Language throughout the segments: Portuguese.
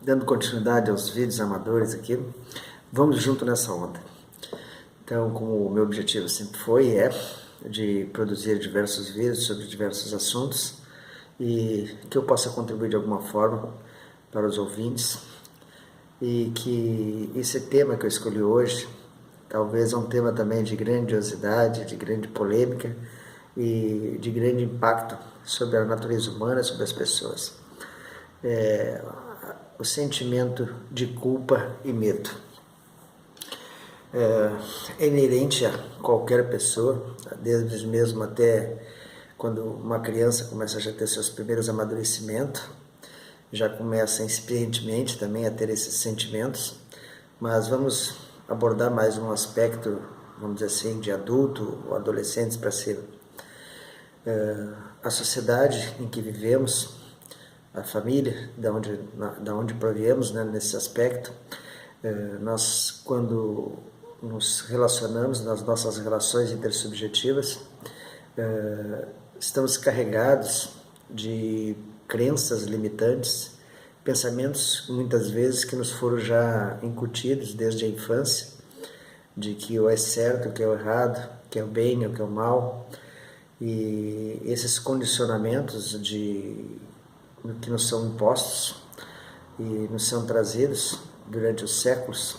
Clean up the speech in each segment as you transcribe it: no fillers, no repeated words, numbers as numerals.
dando continuidade aos vídeos amadores aqui, vamos junto nessa onda. Então, como o meu objetivo sempre foi e é de produzir diversos vídeos sobre diversos assuntos e que eu possa contribuir de alguma forma para os ouvintes, e que esse tema que eu escolhi hoje talvez é um tema também de grandiosidade, de grande polêmica e de grande impacto sobre a natureza humana, sobre as pessoas. O sentimento de culpa e medo. É inerente a qualquer pessoa, desde mesmo até quando uma criança começa a já ter seus primeiros amadurecimentos, já começa incipientemente também a ter esses sentimentos, mas vamos abordar mais um aspecto, vamos dizer assim, de adulto ou adolescentes para cima. A sociedade em que vivemos, a família, da onde proviemos, né, nesse aspecto, nós, quando nos relacionamos, nas nossas relações intersubjetivas, estamos carregados de crenças limitantes, pensamentos muitas vezes que nos foram já incutidos desde a infância, de que o é certo, o que é o errado, o que é o bem, o que é o mal, e esses condicionamentos que nos são impostos e nos são trazidos durante os séculos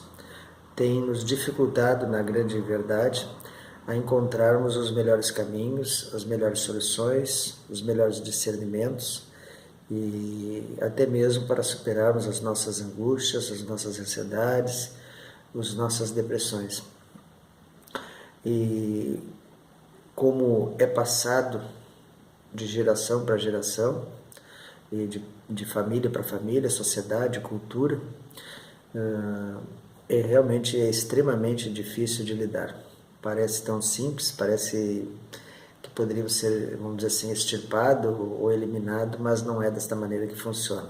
têm nos dificultado, na grande verdade, a encontrarmos os melhores caminhos, as melhores soluções, os melhores discernimentos e até mesmo para superarmos as nossas angústias, as nossas ansiedades, as nossas depressões. E como é passado de geração para geração, e de família para família, sociedade, cultura, realmente é extremamente difícil de lidar. Parece tão simples, parece que poderia ser, vamos dizer assim, extirpado ou eliminado, mas não é desta maneira que funciona,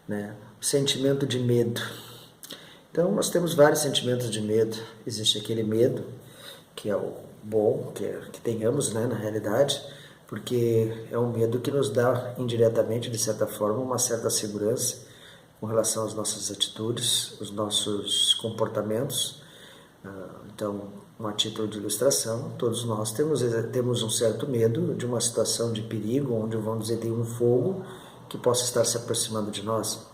né? O sentimento de medo. Então, nós temos vários sentimentos de medo. Existe aquele medo, que é o bom, que tenhamos, né, na realidade, porque é um medo que nos dá indiretamente, de certa forma, uma certa segurança com relação às nossas atitudes, os nossos comportamentos. Então, a título de ilustração, todos nós temos um certo medo de uma situação de perigo, onde, vamos dizer, tem um fogo que possa estar se aproximando de nós.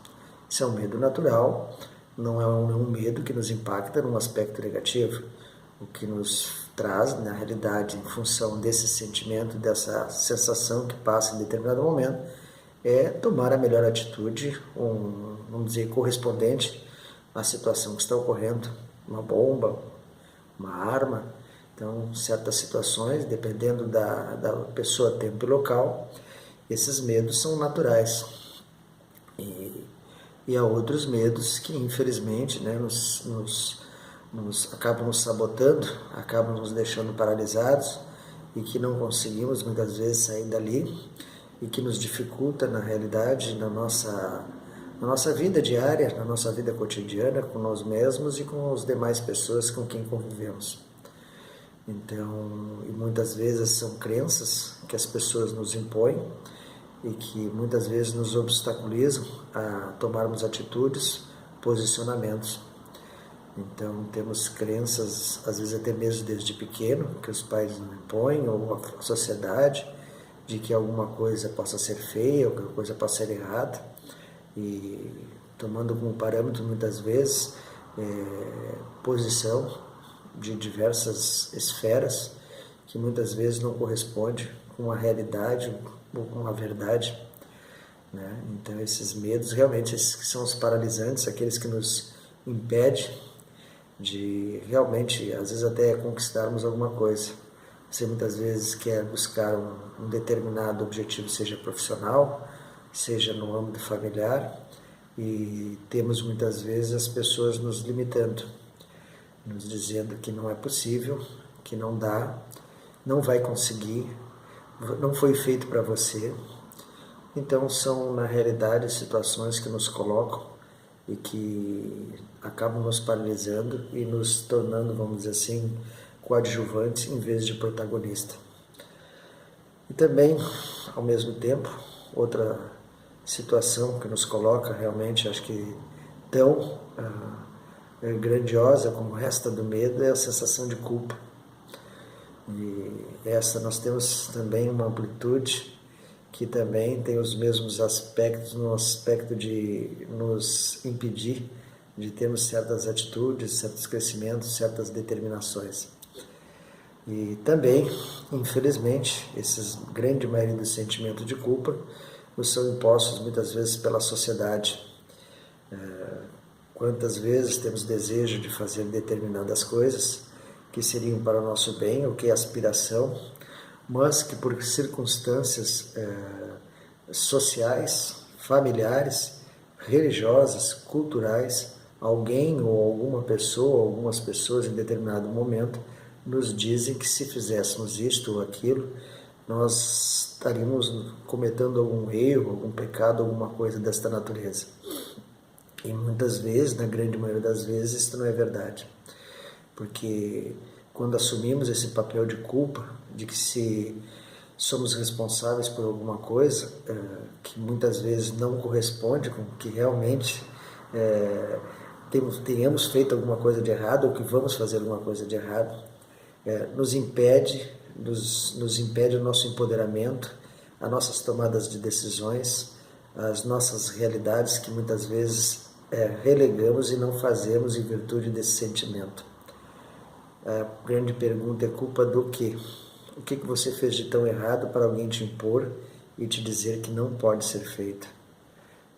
Isso é um medo natural, não é um medo que nos impacta num aspecto negativo. O que nos traz, na realidade, em função desse sentimento, dessa sensação que passa em determinado momento, é tomar a melhor atitude, vamos dizer, correspondente à situação que está ocorrendo, uma bomba, uma arma. Então, certas situações, dependendo da pessoa, tempo e local, esses medos são naturais. E há outros medos que, infelizmente, né, acabam nos sabotando, acabam nos deixando paralisados e que não conseguimos muitas vezes sair dali e que nos dificulta, na realidade, na nossa vida diária, na nossa vida cotidiana, com nós mesmos e com as demais pessoas com quem convivemos. Então, e muitas vezes são crenças que as pessoas nos impõem e que muitas vezes nos obstaculizam a tomarmos atitudes, posicionamentos. Então, temos crenças, às vezes até mesmo desde pequeno, que os pais nos impõem, ou a sociedade, de que alguma coisa possa ser feia, ou que alguma coisa possa ser errada, e tomando como parâmetro, muitas vezes, posição de diversas esferas, que muitas vezes não corresponde com a realidade, ou com a verdade, né? Então, esses medos, realmente, esses que são os paralisantes, aqueles que nos impedem de realmente, às vezes até conquistarmos alguma coisa. Você muitas vezes quer buscar um determinado objetivo, seja profissional, seja no âmbito familiar, e temos muitas vezes as pessoas nos limitando, nos dizendo que não é possível, que não dá, não vai conseguir, não foi feito para você. Então, são, na realidade, situações que nos colocam e que acabam nos paralisando e nos tornando, vamos dizer assim, coadjuvantes em vez de protagonista. E também, ao mesmo tempo, outra situação que nos coloca realmente, acho que tão grandiosa como esta do medo, é a sensação de culpa. E essa nós temos também uma amplitude que também tem os mesmos aspectos, no aspecto de nos impedir de termos certas atitudes, certos crescimentos, certas determinações. E também, infelizmente, esses grande maioria dos sentimentos de culpa nos são impostos muitas vezes pela sociedade. Quantas vezes temos desejo de fazer determinadas coisas que seriam para o nosso bem, ou que é aspiração, mas que por circunstâncias sociais, familiares, religiosas, culturais, alguém ou alguma pessoa, algumas pessoas em determinado momento nos dizem que se fizéssemos isto ou aquilo, nós estaríamos cometendo algum erro, algum pecado, alguma coisa desta natureza. E muitas vezes, na grande maioria das vezes, isso não é verdade. Porque quando assumimos esse papel de culpa, de que se somos responsáveis por alguma coisa que muitas vezes não corresponde com que realmente tenhamos feito alguma coisa de errado ou que vamos fazer alguma coisa de errado, nos impede o nosso empoderamento, as nossas tomadas de decisões, as nossas realidades que muitas vezes relegamos e não fazemos em virtude desse sentimento. A grande pergunta é: culpa do quê? O que você fez de tão errado para alguém te impor e te dizer que não pode ser feito?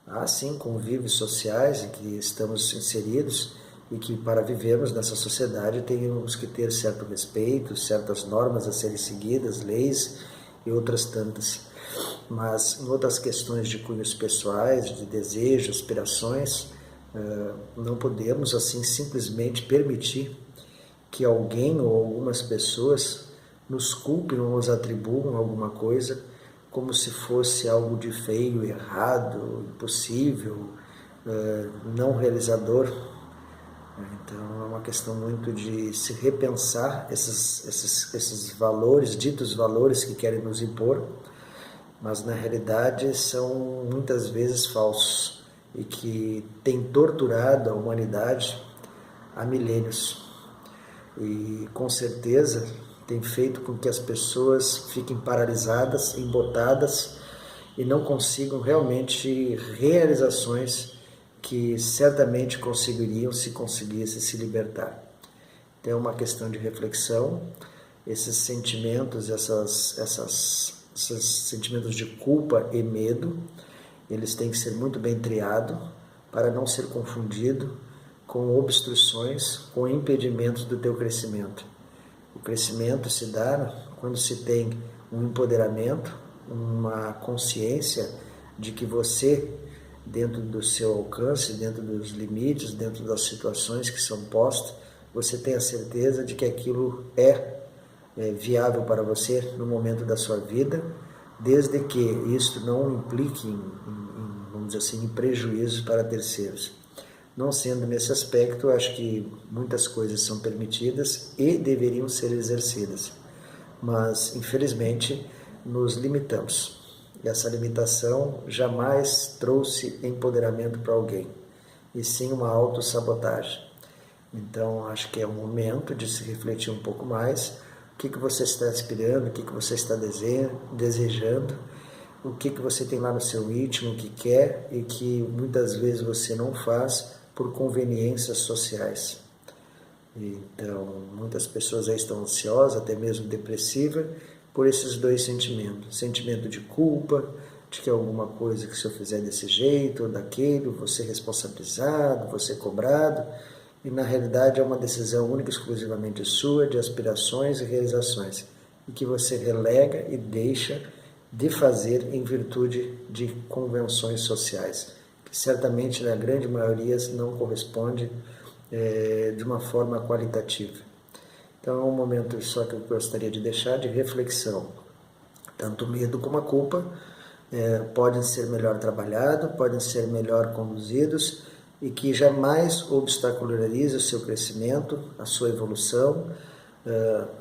Há sim convívios sociais em que estamos inseridos e que para vivermos nessa sociedade temos que ter certo respeito, certas normas a serem seguidas, leis e outras tantas. Mas em outras questões de cunhos pessoais, de desejos, aspirações, não podemos assim simplesmente permitir que alguém ou algumas pessoas nos culpem ou nos atribuam alguma coisa como se fosse algo de feio, errado, impossível, não realizador. Então é uma questão muito de se repensar esses valores, ditos valores que querem nos impor, mas na realidade são muitas vezes falsos e que têm torturado a humanidade há milênios. E com certeza tem feito com que as pessoas fiquem paralisadas, embotadas e não consigam realmente realizações que certamente conseguiriam se conseguisse se libertar. Então é uma questão de reflexão. Esses sentimentos, esses sentimentos de culpa e medo, eles têm que ser muito bem triados para não ser confundido com obstruções, com impedimentos do teu crescimento. O crescimento se dá quando se tem um empoderamento, uma consciência de que você, dentro do seu alcance, dentro dos limites, dentro das situações que são postas, você tem a certeza de que aquilo é viável para você no momento da sua vida, desde que isso não implique vamos dizer assim, em prejuízos para terceiros. Não sendo nesse aspecto, acho que muitas coisas são permitidas e deveriam ser exercidas, mas infelizmente nos limitamos. E essa limitação jamais trouxe empoderamento para alguém, e sim uma autossabotagem. Então acho que é o momento de se refletir um pouco mais. O que você está aspirando, o que você está desejando, o que você tem lá no seu íntimo que quer e que muitas vezes você não faz por conveniências sociais. Então, muitas pessoas aí estão ansiosas, até mesmo depressivas, por esses dois sentimentos. Sentimento de culpa, de que alguma coisa que se eu fizer desse jeito ou daquele, vou ser responsabilizado, vou ser cobrado. E na realidade é uma decisão única e exclusivamente sua, de aspirações e realizações, e que você relega e deixa de fazer em virtude de convenções sociais, que certamente na grande maioria não corresponde de uma forma qualitativa. Então é um momento só que eu gostaria de deixar de reflexão. Tanto o medo como a culpa podem ser melhor trabalhados, podem ser melhor conduzidos, e que jamais obstacularize o seu crescimento, a sua evolução,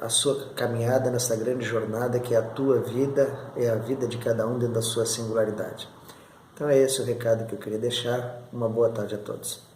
a sua caminhada nessa grande jornada que é a tua vida, é a vida de cada um dentro da sua singularidade. Então, Então é esse o recado que eu queria deixar. Uma boa tarde a todos.